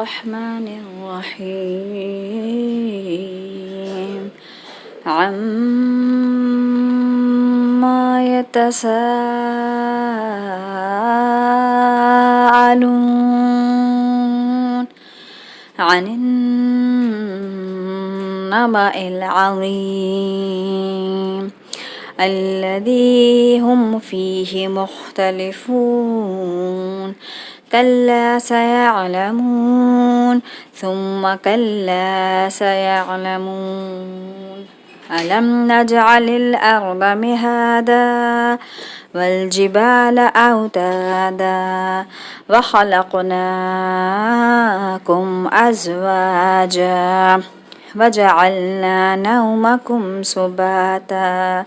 الرحمن الرحيم عما يتساءلون عن النبأ العظيم الذي هم فيه مختلفون كلا سيعلمون ثم كلا سيعلمون ألم نجعل الأرض مهادا والجبال أوتادا وخلقناكم أزواجا وجعلنا نومكم سباتا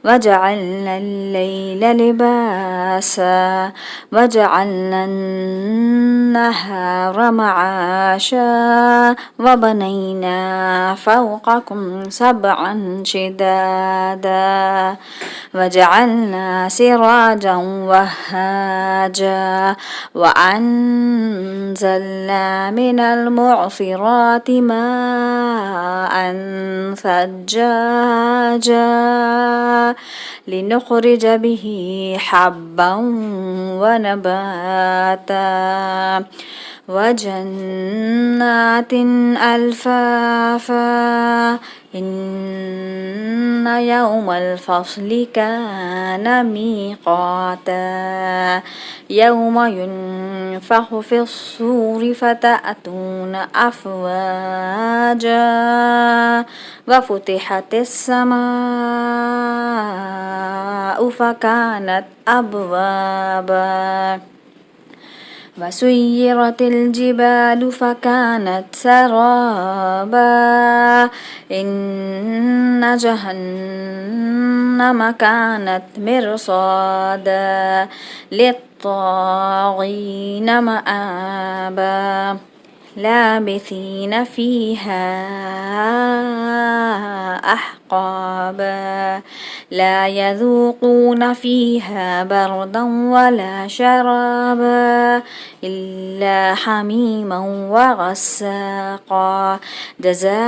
وجعلنا الليل لباسا وجعلنا النهار معاشا وبنينا فوقكم سبعا شدادا وجعلنا سراجا وهاجا وأنزلنا من المعصرات ماء ثجاجا لنخرج به حبا ونباتا وجنات ألفافا إن يوم الفصل كان ميقاتا يوم ينفخ في الصور فتأتون أفواجا وفتحت السماء فكانت أبوابا وسيرت الجبال فكانت سرابا إن جهنم كانت مرصادا للطاغين مآبا لابثين فيها أحقابا لا يذوقون فيها بردا ولا شرابا إلا حميما وغساقا جزاء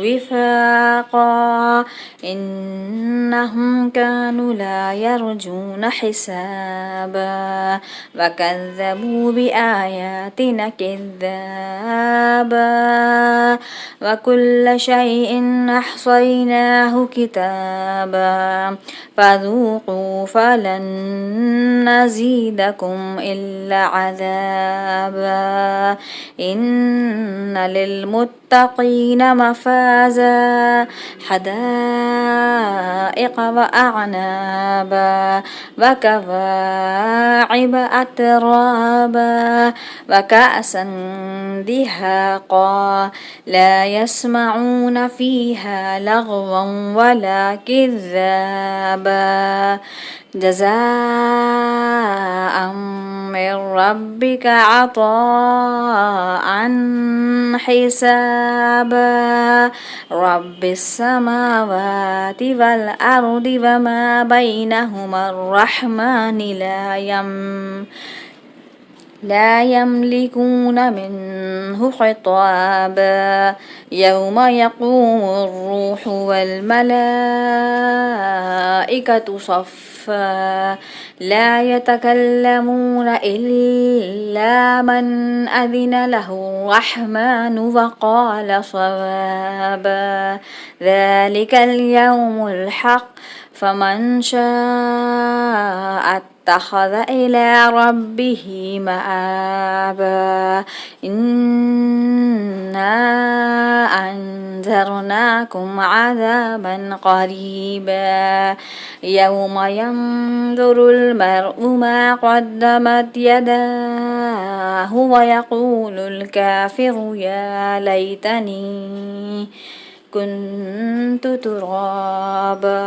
وفاقا إنهم كانوا لا يرجون حسابا وكذبوا بآياتنا كذابا وكل شيء أحصيناه كتابا فذوقوا فلن نزيدكم إلا عذابا إن للمتقين مفازا حدائق وأعنابا وكواعب أترابا وكأسا دهاقا لا يسمعون فيها لغوا ولا كذابا جزاء من ربك عطاء حسابا رب السماوات والأرض وما بينهما الرحمن لا يملكون منه خطابا يوم يقوم الروح والملائكة صفا لا يتكلمون إلا من أذن له الرحمن وقال صوابا ذلك اليوم الحق فمن شاء اتخذ إلى ربه مآبا إنا أنذرناكم عذابا قريبا يوم ينظر المرء ما قدمت يداه ويقول الكافر يا ليتني كنت ترابا